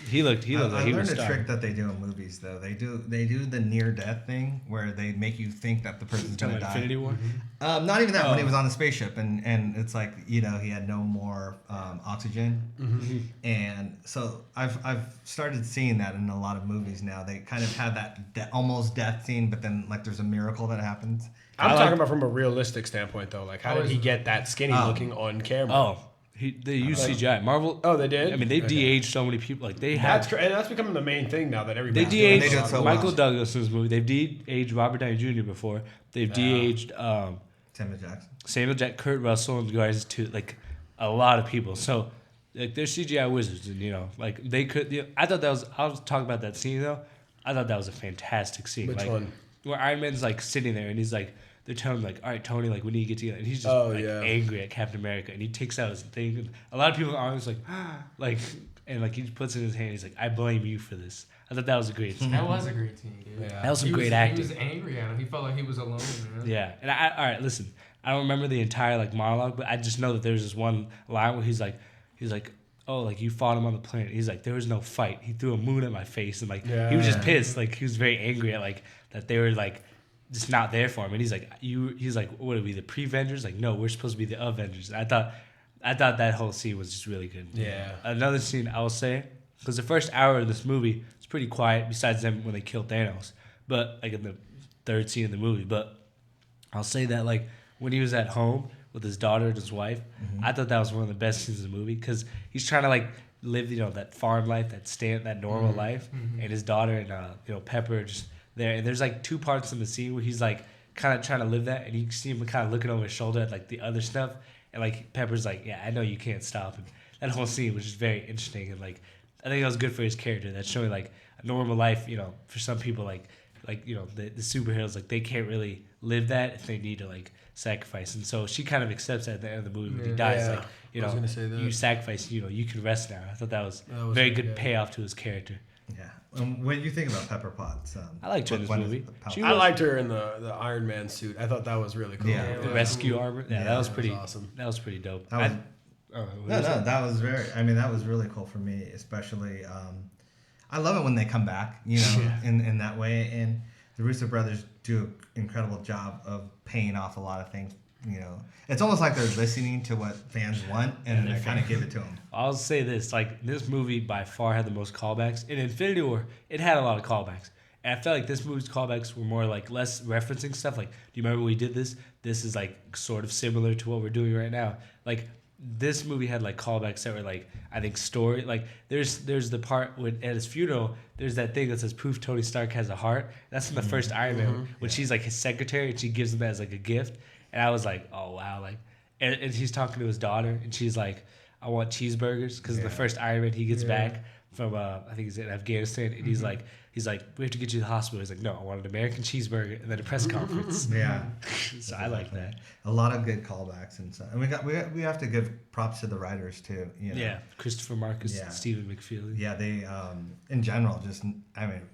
S3: He looked
S1: I
S3: like he was
S1: learned a
S3: starving.
S1: trick that they do in movies though. They do the near death thing where they make you think that the person's gonna die.
S3: Infinity War.
S1: Not even that, when he was on the spaceship and it's like, he had no more oxygen. And so I've started seeing that in a lot of movies now. They kind of have that almost death scene, but then like there's a miracle that happens.
S2: I'm talking about from a realistic standpoint though. Like, how did he get that skinny looking on camera?
S3: Oh, they use CGI. Marvel.
S2: Oh, they did.
S3: I mean, they've de-aged so many people. Like they have.
S2: And that's becoming the main thing now that
S3: They
S2: everybody's
S3: de-aged
S1: They do it so well.
S3: Michael Douglas in this movie. They've de-aged Robert Downey Jr. before. They've de-aged
S1: Samuel Jackson.
S3: Samuel Jackson, Kurt Russell, and guys too. Like a lot of people. So like they're CGI wizards, and like they could. I thought that was. I was talking about that scene though. I thought that was a fantastic scene.
S2: Which
S3: like,
S2: one?
S3: Where Iron Man's like sitting there and he's like, they're telling him like, all right, Tony, like we need to get together, and he's just angry at Captain America, and he takes out his thing. And a lot of people are always like, and like he puts it in his hand. He's like, I blame you for this. I thought that was a great scene.
S4: That was a great scene, dude.
S3: That was some great acting.
S4: He was angry at him. He felt like he was alone.
S3: Yeah, and all right, listen, I don't remember the entire like monologue, but I just know that there's this one line where he's like, oh, like you fought him on the planet. He's like, there was no fight. He threw a moon at my face, and like he was just pissed. Like he was very angry at like that they were like just not there for him. And he's like, what are we, the pre-Vengers? Like, no, we're supposed to be the Avengers. And I thought that whole scene was just really good.
S2: Yeah.
S3: Another scene I will say, because the first hour of this movie is pretty quiet, besides them when they killed Thanos, but like in the third scene of the movie. But I'll say that like when he was at home with his daughter and his wife, I thought that was one of the best scenes of the movie, because he's trying to like live that farm life, that normal life, and his daughter and Pepper just there, and there's like two parts in the scene where he's like kind of trying to live that, and you see him kind of looking over his shoulder at like the other stuff, and like Pepper's like, yeah, I know you can't stop, and that whole scene was just very interesting, and like I think that was good for his character. That's showing like a normal life, for some people the superheroes, like they can't really live that if they need to like sacrifice, and so she kind of accepts that at the end of the movie when he dies, like
S2: I was gonna say that.
S3: you sacrifice, you can rest now. I thought that was very good payoff to his character.
S1: Yeah. What do you think about Pepper Potts?
S3: I liked her in this movie.
S2: I liked her in the Iron Man suit. I thought that was really cool.
S1: Yeah.
S3: The rescue armor. Yeah, that was pretty
S2: awesome.
S3: That was pretty dope.
S1: That was that was really cool for me, especially. I love it when they come back, in that way. And the Russo brothers do an incredible job of paying off a lot of things. It's almost like they're listening to what fans want, and they kind of give it to them.
S3: I'll say this: like this movie by far had the most callbacks. In Infinity War, it had a lot of callbacks, and I felt like this movie's callbacks were more like less referencing stuff. Like, do you remember we did this? This is like sort of similar to what we're doing right now. Like this movie had like callbacks that were like, I think story. Like there's the part when at his funeral, there's that thing that says proof Tony Stark has a heart. That's in the first Iron Man when she's like his secretary and she gives him that as like a gift. And I was like, oh wow, like, and he's talking to his daughter and she's like, I want cheeseburgers, because in the first Iron Man he gets back from I think he's in Afghanistan, and he's like, we have to get you to the hospital. He's like, no, I want an American cheeseburger, and then a press conference.
S1: Yeah.
S3: So I like that.
S1: A lot of good callbacks and stuff. And we have to give props to the writers too.
S3: Yeah, Christopher Marcus, Stephen McFeely.
S1: Yeah, they in general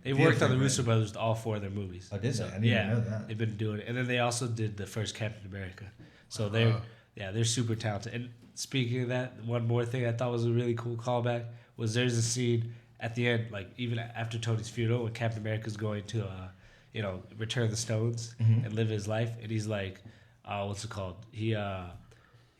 S3: they worked on the Russo brothers with all four of their movies.
S1: Oh, did they? I didn't even know that.
S3: They've been doing it, and then they also did the first Captain America. So they're super talented. And speaking of that, one more thing I thought was a really cool callback was there's a scene at the end, like even after Tony's funeral, when Captain America's going to return the stones and live his life, and he's like, what's it called? He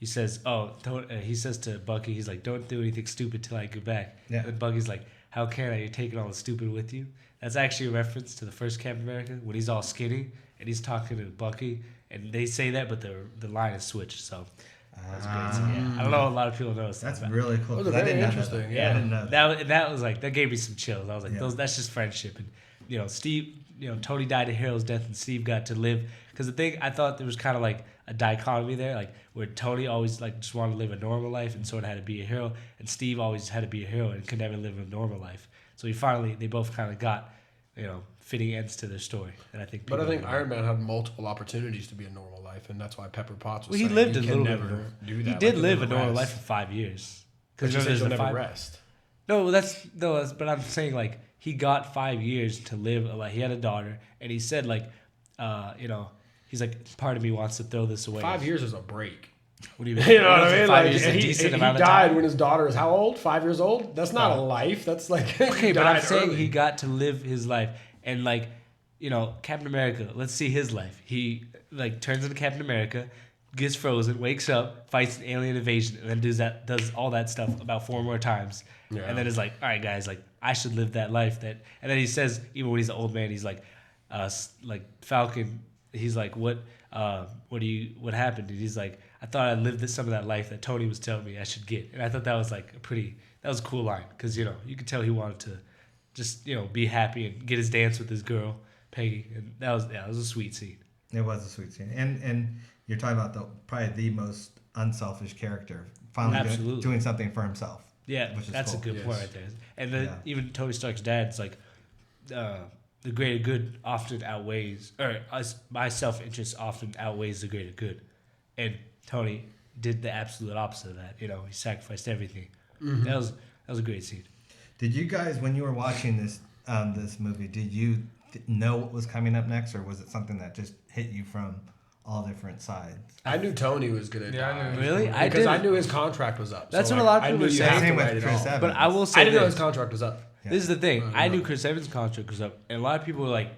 S3: says to Bucky, he's like, don't do anything stupid till I get back. Yeah. And Bucky's like, how can I? You're taking all the stupid with you. That's actually a reference to the first Captain America when he's all skinny and he's talking to Bucky, and they say that, but the line is switched. So that's great. So, yeah. I don't know. A lot of people know.
S1: That's really cool.
S2: Those are very interesting.
S1: Yeah, I didn't know that.
S3: That was like, that gave me some chills. I was like, that's just friendship. And Steve, Tony died a hero's death, and Steve got to live. Because the thing, I thought there was kind of like a dichotomy there, like where Tony always like just wanted to live a normal life and sort of had to be a hero, and Steve always had to be a hero and could never live a normal life. So they both kind of got fitting ends to their story. And I think.
S2: But I think Iron Man had multiple opportunities to be a normal life, and that's why Pepper Potts was.
S3: Well, he
S2: saying
S3: lived
S2: you
S3: a
S2: can
S3: little
S2: never
S3: bit.
S2: do that.
S3: He did
S2: Like,
S3: live
S2: you'll
S3: a normal
S2: never
S3: life
S2: rest.
S3: for 5 years.
S2: But you say you'll never rest.
S3: No, but I'm saying like he got 5 years to live. Like he had a daughter, and he said like, he's like, part of me wants to throw this away.
S2: 5 years is a break.
S3: What do you mean?
S2: You know what I mean?
S3: 5
S2: Like,
S3: years is a
S2: he
S3: decent amount of
S2: died
S3: time.
S2: when his daughter is how old? 5 years old? That's not a life. That's like
S3: Okay, but I'm saying
S2: early.
S3: he got to live his life, and like, Captain America. Let's see his life. He like turns into Captain America, gets frozen, wakes up, fights an alien invasion, and then does all that stuff about 4 more times, and then is like, all right, guys, like I should live that life. And then he says, even when he's an old man, he's like Falcon. He's like, what happened? And he's like, I thought I lived some of that life that Tony was telling me I should get. And I thought that was like that was a cool line. Cause you could tell he wanted to just, be happy and get his dance with his girl, Peggy. And that was a sweet scene.
S1: It was a sweet scene. And you're talking about probably the most unselfish character finally doing something for himself.
S3: Yeah.
S1: Which is
S3: that's
S1: cool.
S3: a good point right there. And then even Tony Stark's dad's like, the greater good often outweighs, or my self-interest often outweighs the greater good. And Tony did the absolute opposite of that. He sacrificed everything. Mm-hmm. That was a great scene.
S1: Did you guys, when you were watching this movie, did you know what was coming up next, or was it something that just hit you from all different sides?
S2: I knew Tony was gonna die.
S4: I knew.
S3: Really?
S2: Because I knew his contract was up.
S3: That's
S2: so
S3: what a lot of people are saying.
S1: Same with Chris Evans.
S3: But I will say
S2: I didn't know
S3: this.
S2: his contract was up.
S1: Yeah.
S3: This is the thing. I knew Chris Evans' contract was up, and a lot of people were like,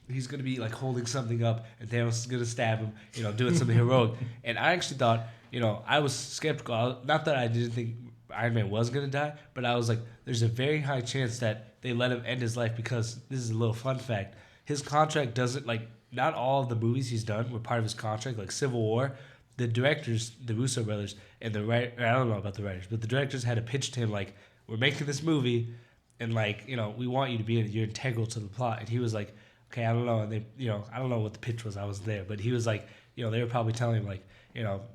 S3: he's gonna be like holding something up, and Thanos is gonna stab him, doing something heroic. And I actually thought, I was skeptical. Not that I didn't think Iron Man was gonna die, but I was like, there's a very high chance that they let him end his life, because this is a little fun fact. His contract doesn't, like, not all of the movies he's done were part of his contract. Like Civil War, the directors, the Russo brothers, and the writer, I don't know about the writers, but the directors had to pitch to him like, we're making this movie, and like, we want you to be in it. You're integral to the plot. And he was like, okay, I don't know. And they, I don't know what the pitch was. I was there, but he was like, they were probably telling him like,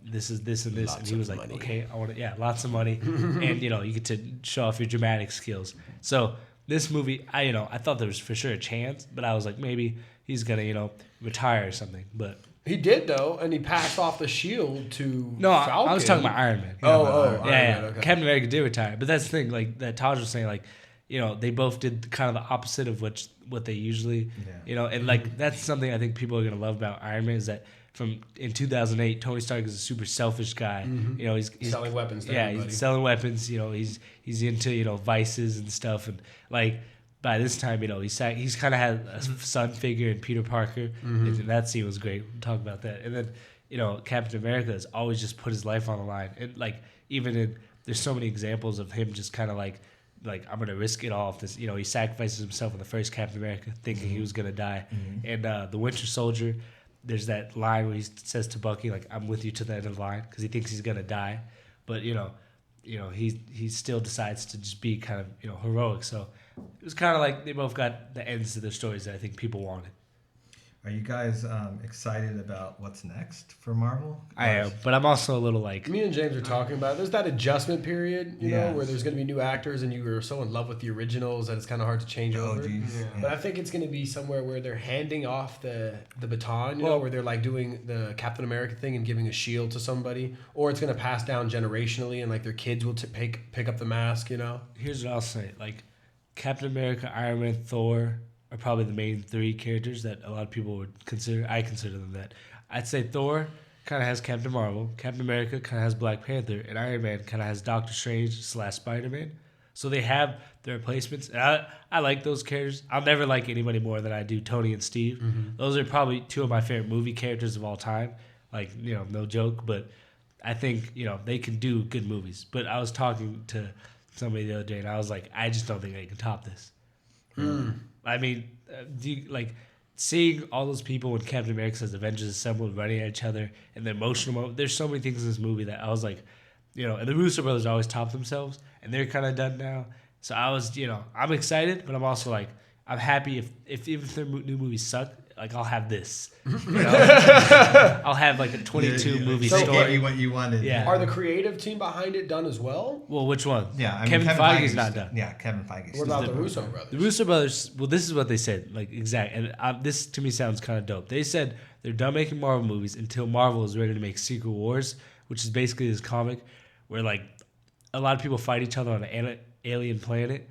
S3: this is this and this,
S2: Lots
S3: and he was like,
S2: money.
S3: okay, I want to, lots of money, and you get to show off your dramatic skills. So this movie, I thought there was for sure a chance, but I was like, maybe he's gonna, retire or something. But
S2: He did though, and he passed off the shield to
S3: no,
S2: Falcon.
S3: I was talking about Iron Man.
S2: Iron
S3: yeah.
S2: Man, okay.
S3: Captain America did retire, but that's the thing. Like that Taj was saying, like they both did kind of the opposite of what they usually, and like that's something I think people are gonna love about Iron Man, is that in 2008, Tony Stark is a super selfish guy.
S2: Mm-hmm.
S3: He's
S2: selling weapons. To
S3: yeah,
S2: everybody.
S3: he's selling weapons. He's into vices and stuff, and like by this time, he's kind of had a son figure in Peter Parker, and that scene was great. We'll talk about that, and then Captain America has always just put his life on the line, and like there's so many examples of him just kind of like I'm gonna risk it all. If this, he sacrifices himself in the first Captain America, thinking he was gonna die, and the Winter Soldier. There's that line where he says to Bucky, like, I'm with you to the end of the line, because he thinks he's going to die. But, he still decides to just be kind of, heroic. So it was kind of like they both got the ends to their stories that I think people wanted.
S1: Are you guys excited about what's next for Marvel?
S3: I am, but I'm also a little like...
S2: Me and James are talking about it. There's that adjustment period, where there's going to be new actors and you are so in love with the originals that it's kind of hard to change over.
S1: Geez.
S4: Yeah.
S2: But I think it's going to be somewhere where they're handing off the baton, where they're like doing the Captain America thing and giving a shield to somebody, or it's going to pass down generationally and like their kids will pick up the mask,
S3: Here's what I'll say. Like, Captain America, Iron Man, Thor are probably the main 3 characters that a lot of people would consider. I consider them that. I'd say Thor kind of has Captain Marvel, Captain America kind of has Black Panther, and Iron Man kind of has Doctor Strange / Spider-Man. So they have their replacements. And I like those characters. I'll never like anybody more than I do Tony and Steve. Mm-hmm. Those are probably 2 of my favorite movie characters of all time. Like, no joke. But I think, they can do good movies. But I was talking to somebody the other day, and I was like, I just don't think they can top this. I mean, seeing all those people when Captain America says Avengers Assembled running at each other and the emotional moment. There's so many things in this movie that I was like, and the Russo brothers always top themselves, and they're kind of done now. So I was, I'm excited, but I'm also like, I'm happy if even if their new movies suck, like I'll have this. I'll have like a 22 movie
S1: So
S3: story.
S1: you what you wanted.
S3: Yeah.
S2: Are the creative team behind it done as well?
S3: Well, which one?
S1: Yeah, I mean,
S3: Kevin Feige's not done.
S1: Yeah, Kevin Feige.
S2: What about the Russo brothers?
S3: The Russo brothers. Well, this is what they said. Like exact, and this to me sounds kind of dope. They said they're done making Marvel movies until Marvel is ready to make Secret Wars, which is basically this comic where like a lot of people fight each other on an alien planet.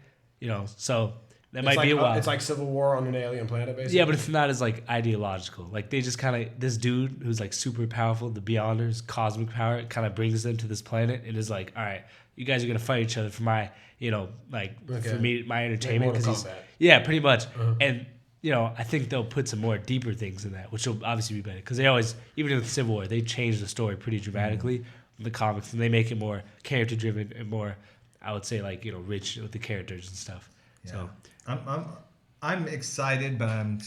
S3: So that might be a while.
S2: It's like Civil War on an alien planet, basically.
S3: Yeah, but it's not as like ideological. Like they just kind of this dude who's like super powerful, the Beyonders, cosmic power, kind of brings them to this planet and is like, all right, you guys are gonna fight each other for my, for me, my entertainment.
S2: Like Mortal
S3: Because
S2: Kombat.
S3: yeah, pretty much. And I think they'll put some more deeper things in that, which will obviously be better. Because they always, even in the Civil War, they change the story pretty dramatically in the comics, and they make it more character driven and more, I would say, like rich with the characters and stuff.
S1: Yeah.
S3: So.
S1: I'm excited, but I'm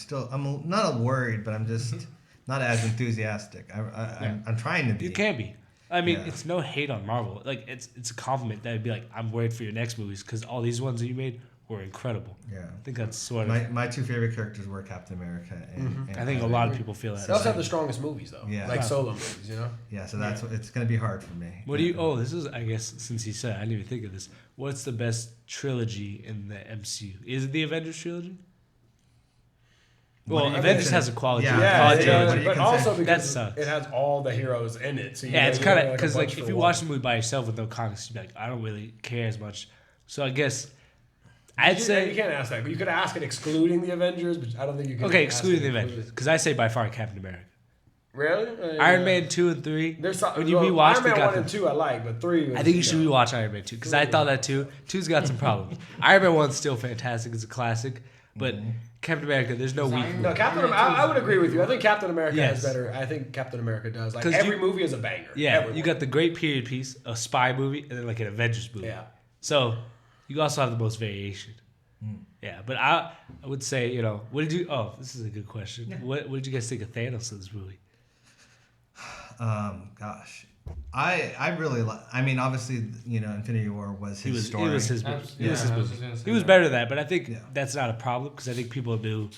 S1: not worried, but I'm just not as enthusiastic. I'm trying to be.
S3: You can be. I mean,
S1: Yeah.
S3: it's no hate on Marvel. Like it's a compliment that would be like, I'm worried for your next movies because all these ones that you made were incredible.
S1: Yeah.
S3: I think that's sort of.
S1: My two favorite characters were Captain America and
S3: I think a lot of people feel that.
S2: They also have the strongest movies, though.
S1: Yeah.
S2: Like solo movies,
S1: Yeah, so that's it's gonna be hard for me.
S3: What do you? Oh, this is. I guess since you said, I didn't even think of this. What's the best trilogy in the MCU? Is it the Avengers trilogy? Well, Avengers has a quality.
S1: Yeah,
S3: trilogy.
S2: But also because
S3: That sucks.
S2: it has all the heroes in it. So
S3: It's kind of because
S2: bunch
S3: if
S2: for
S3: you
S2: one.
S3: watch the movie by yourself with no context, you'd be like, I don't really care as much. So I guess I'd say
S2: you can't ask that. You could ask it excluding the Avengers, but I don't think you can.
S3: okay,
S2: ask
S3: excluding
S2: it
S3: the Avengers, because I say by far Captain America.
S2: Really?
S3: Iron Man 2 and 3.
S2: There's
S3: When you rewatch,
S2: Iron
S3: they
S2: Man
S3: got
S2: 1 and 2 I like, but 3
S3: I think you should rewatch Iron Man 2 because I thought that too. 2's got some problems. Iron Man 1's still fantastic; it's a classic. But Captain America, there's no weak.
S2: No, I would agree with you. I think Captain America
S3: Yes.
S2: has better. I think Captain America does. Like
S3: 'Cause
S2: every movie is a banger.
S3: Yeah,
S2: Everyone.
S3: you got the great period piece, a spy movie, and then like an Avengers movie.
S2: Yeah.
S3: So you also have the most variation. Yeah, but I would say, what did you? Oh, this is a good question. Yeah. What did you guys think of Thanos in this movie?
S1: Gosh, I really like. I mean, obviously, Infinity War was his story.
S3: It was his movie. It was his movie. He was better than that, but I think that's not a problem because I think people knew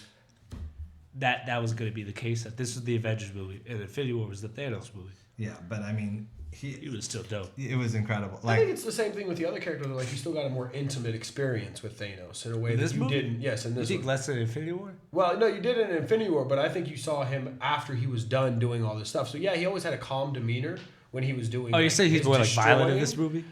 S3: that was going to be the case. That this was the Avengers movie and Infinity War was the Thanos movie.
S1: Yeah, but I mean,
S3: he was still dope.
S1: It was incredible.
S2: I think it's the same thing with the other characters. Like you still got a more intimate experience with Thanos in a way that you didn't. Yes, in this.
S3: You think less than Infinity War?
S2: Well, no, you did in Infinity War, but I think you saw him after he was done doing all this stuff. So yeah, he always had a calm demeanor when he was doing.
S3: Oh, you're saying he's more like violent in this movie?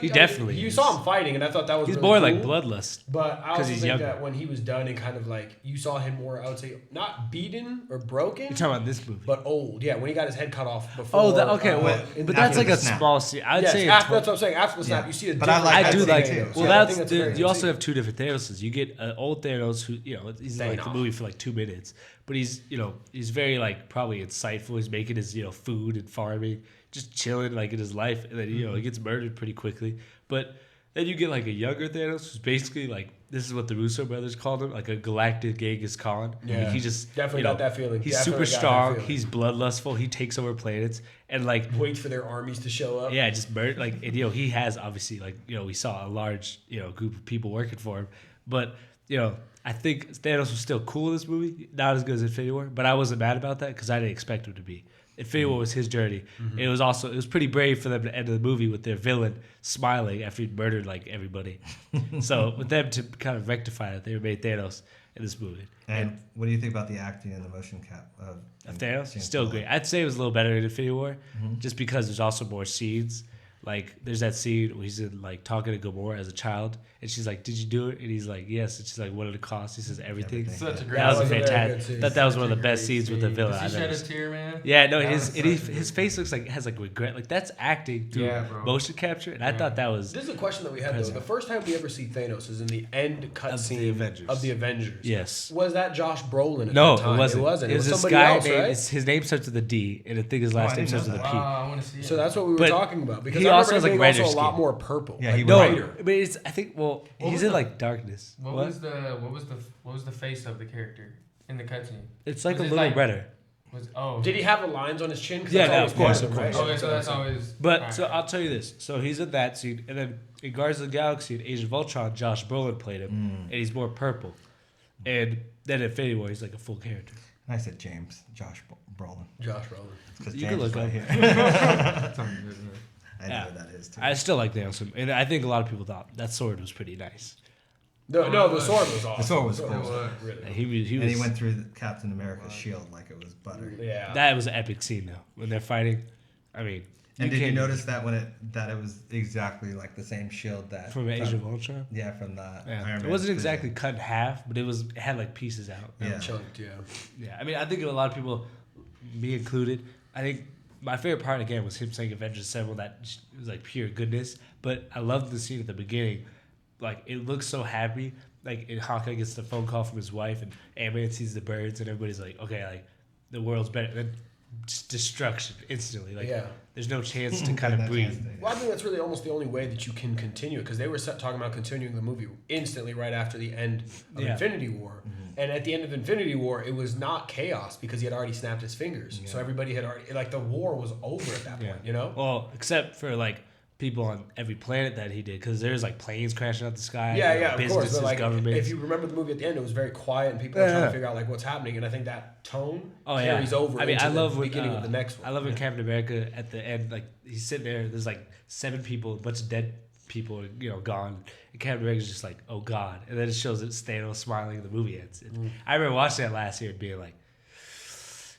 S3: He definitely.
S2: You saw him fighting, and I thought that was.
S3: He's
S2: really
S3: more
S2: cool.
S3: like bloodlust.
S2: But I also
S3: he's
S2: think
S3: younger.
S2: that when he was done and kind of like you saw him more, I would say not beaten or broken.
S3: You're talking about this movie,
S2: but old. Yeah, when he got his head cut off before.
S3: Oh, but that's like a small scene. I'd say
S2: that's what I'm saying. After the snap, you see a.
S1: But
S2: different
S1: I
S3: do like.
S1: Thanos.
S3: Well, you also have two different Thanoses. You get an old Thanos who he's in like the movie for like 2 minutes, but he's he's very like probably insightful. He's making his food and farming, just chilling like in his life, and then he gets murdered pretty quickly. But then you get like a younger Thanos who's basically like this is what the Russo brothers called him, like a galactic Genghis Khan.
S2: Yeah,
S3: like he just
S2: definitely got that feeling.
S3: He's super strong. He's bloodlustful. He takes over planets and like
S2: waits for their armies to show up.
S3: Yeah, just murder. Like and, he has obviously like we saw a large group of people working for him, but I think Thanos was still cool in this movie. Not as good as Infinity War, but I wasn't mad about that because I didn't expect him to be. Infinity War was his journey. Mm-hmm. It was pretty brave for them to end the movie with their villain smiling after he'd murdered like everybody. So with them to kind of rectify it, they made Thanos in this movie.
S1: And what do you think about the acting and the motion cap
S3: of Thanos? Still great. I'd say it was a little better in Infinity War, just because there's also more scenes. Like there's that scene where he's like talking to Gamora as a child, and she's like, "Did you do it?" And he's like, "Yes." And she's like, "What did it cost?" He says, "Everything."
S4: Such a great.
S3: That was a fantastic. That was one of the best scenes with the villain.
S4: Did he shed a tear, man?
S3: Yeah, no, his face looks like has like regret. Like that's acting through motion capture, and I thought that was.
S2: This is a question that we had though. The first time we ever see Thanos is in the end cutscene of the Avengers.
S3: Yes.
S2: Was that Josh Brolin? At
S3: No,
S2: that time?
S3: it wasn't.
S2: It wasn't.
S3: It was
S2: somebody
S3: this guy
S2: else, right?
S3: His name starts with a D, and I think his last name starts with a P.
S4: I want to see it.
S2: So that's what we were talking about because
S3: he also has like reddish
S2: a lot more purple.
S1: Yeah,
S2: like,
S1: he
S3: no, but it's I think he's in like darkness.
S4: What was the face of the character in the cutscene?
S3: It's like a little redder.
S2: Did he have the lines on his chin?
S3: Yeah, no, of course.
S4: Okay, so that's always.
S3: But so I'll tell you this. So he's in that scene, and then in Guardians of the Galaxy and Age of Ultron, Josh Brolin played him, and he's more purple. And then in Infinity War, he's like a full character.
S1: I said Josh Brolin.
S2: Josh Brolin.
S1: Because
S3: You
S1: James
S3: can look
S1: is right
S3: up.
S1: here.
S4: That's on good, man.
S1: I know who that is too.
S3: I still like the Ansem, and I think a lot of people thought that sword was pretty nice.
S2: No, the sword was awesome.
S1: The sword was cool.
S4: It was.
S2: Really
S3: And
S2: cool.
S3: he
S1: And
S3: was.
S1: he went through Captain America's shield like it was butter.
S2: Yeah.
S3: That was an epic scene though when they're fighting. I mean,
S1: And did you
S3: can't-
S1: notice that it was exactly like the same shield that
S3: from Age of Ultron?
S1: Yeah, from the
S3: Yeah.
S1: Iron
S3: It
S1: Man
S3: wasn't
S1: 3.
S3: exactly cut in half, but it had like pieces out.
S1: Yeah.
S2: Chunked, yeah.
S3: Yeah, I mean, I think a lot of people, me included, I think my favorite part again was him saying Avengers Assemble. That was like pure goodness. But I loved the scene at the beginning. Like it looks so happy. Like Hawkeye gets the phone call from his wife, and Ant-Man sees the birds, and everybody's like, okay, like the world's better. Then just destruction instantly. Like there's no chance to kind of breathe.
S2: Well, I think that's really almost the only way that you can continue it, because they were talking about continuing the movie instantly right after the end of Infinity War. And at the end of Infinity War, it was not chaos because he had already snapped his fingers. So everybody had already, like, the war was over at that point, you know?
S3: Well, except for like people on every planet that he did, because there's like planes crashing out the sky.
S2: Yeah, of
S3: businesses,
S2: course. But like,
S3: governments.
S2: if you remember the movie at the end, it was very quiet and people were trying to figure out like what's happening. And I think that tone carries over into the beginning of the next one.
S3: I love when Captain America at the end, like he's sitting there. There's like 7 people, a bunch of dead people, gone. And Captain America's just like, oh God, and then it shows it Thanos smiling, and the movie ends. I remember watching that last year and being like,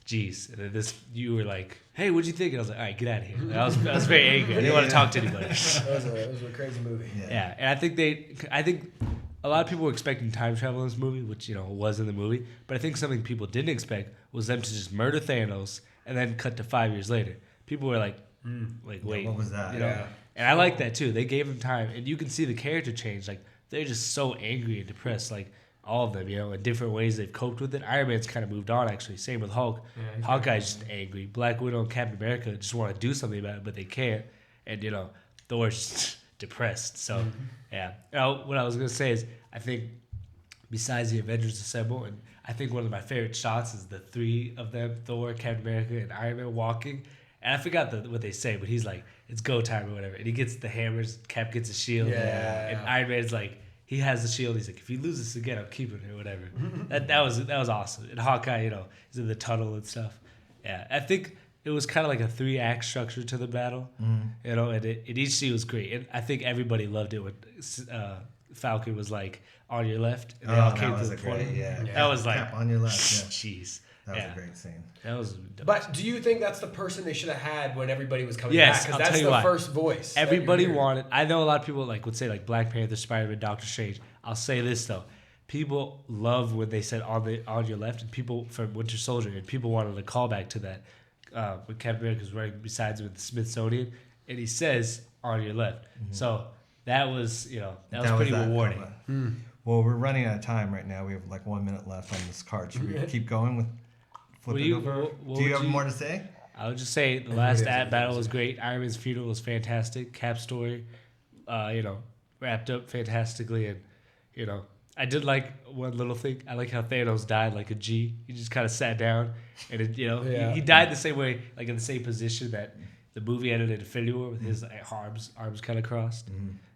S3: jeez. And then you were like, hey, what'd you think? And I was like, all right, get out of here. And I was very angry. I didn't want to talk to anybody.
S2: It was a crazy movie.
S3: Yeah, and I think a lot of people were expecting time travel in this movie, which was in the movie. But I think something people didn't expect was them to just murder Thanos and then cut to 5 years later. People were like, wait,
S1: what was that?
S3: And I like that too. They gave him time, and you can see the character change. Like they're just so angry and depressed. Like all of them, in different ways they've coped with it. Iron Man's kind of moved on, actually. Same with Hulk. Hawkeye's just angry. Black Widow and Captain America just want to do something about it, but they can't. And Thor's just depressed. So yeah. What I was gonna say is, I think besides the Avengers Assemble, and I think one of my favorite shots is the 3 of them: Thor, Captain America, and Iron Man walking. And I forgot what they say, but he's like, "It's go time" or whatever. And he gets the hammers. Cap gets a shield. And Iron Man's like, he has the shield. He's like, if you lose this again, I'm keeping it or whatever. that was awesome. And Hawkeye, is in the tunnel and stuff. Yeah, I think it was kind of like a 3-act structure to the battle. And each scene was great. And I think everybody loved it when Falcon was like on your left, and they all came to the portal. That was like
S1: Cap on your left. Yeah.
S3: Jeez.
S1: That was a great scene.
S3: That was.
S2: But do you think that's the person they should have had when everybody was coming
S3: Yes,
S2: back? Because
S3: I'll
S2: that's
S3: tell you
S2: the
S3: why.
S2: first voice.
S3: Everybody wanted. I know a lot of people would say Black Panther, Spider-Man, Doctor Strange. I'll say this though, people love when they said on your left, and people from Winter Soldier, and people wanted a callback to that when Captain America was wearing besides with the Smithsonian, and he says on your left. So that was that was pretty rewarding.
S1: Well, we're running out of time right now. We have like 1 minute left on this card. Should we keep going with? Do you have more to say?
S3: I would just say the last battle was great. Iron Man's funeral was fantastic. Cap's story, wrapped up fantastically, and I did like one little thing. I like how Thanos died like a G. He just kind of sat down, and he died the same way, like in the same position that the movie ended in Infinity War with his arms kind of crossed.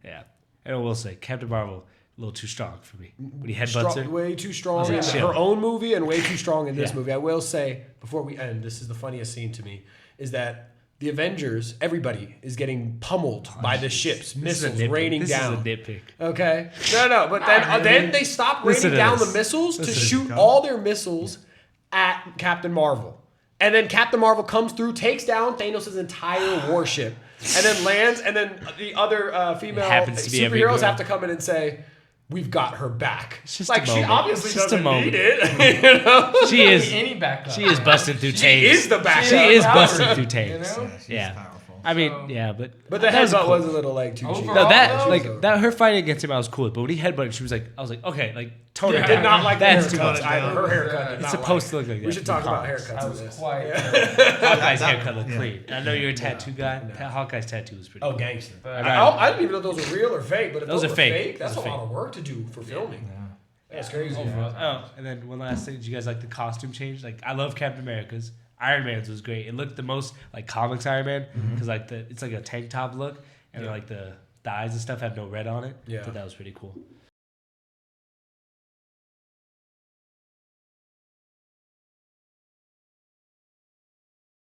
S3: Yeah, and I will say Captain Marvel, a little too strong for me. When he headbutts her.
S2: Way too strong in her own movie and way too strong in this movie. I will say, before we end, this is the funniest scene to me, is that the Avengers, everybody is getting pummeled by the ships, missiles raining down.
S3: This is a nitpick.
S2: Okay? No, but then they stop raining down the missiles to shoot all their missiles at Captain Marvel. And then Captain Marvel comes through, takes down Thanos' entire warship, and then lands, and then the other female superheroes have to come in and say, we've got her back.
S3: It's just
S2: like,
S3: a
S2: she
S3: moment.
S2: obviously
S3: It's just
S2: doesn't
S3: a moment.
S2: need it.
S3: She is.
S4: Any backup.
S3: She is busting through tanks.
S2: She is the backup.
S3: She is busting through tanks.
S1: She's powerful.
S3: I mean, but
S2: the
S3: that
S2: headbutt
S3: cool.
S2: was a little like too cheap.
S3: No, that her fighting against him, I was cool with. But when he headbutted, she was like, I was like, okay, like tone it down.
S2: Did not like
S3: That's
S2: the
S3: too
S2: haircuts
S3: much.
S2: either. Her haircut did
S3: It's
S2: not
S3: supposed to look like that.
S2: We should talk about haircuts.
S4: I
S2: in
S4: was
S2: this.
S4: quiet.
S3: Hawkeye's haircut looked clean. I know you're a tattoo guy. Hawkeye's tattoo was pretty
S2: Oh,
S3: cool.
S2: gangster.
S4: But
S2: I didn't even know those were real or fake, but if
S3: Those
S2: those
S3: are
S2: were
S3: fake.
S2: fake, that's a
S3: Those are
S2: lot of work to do for filming. That's crazy.
S3: Oh, and then one last thing. Did you guys like the costume change? Like, I love Captain America's. Iron Man's was great. It looked the most like comics Iron Man because it's like a tank top look, and like the thighs and stuff had no red on it.
S2: Yeah.
S3: So that was pretty cool.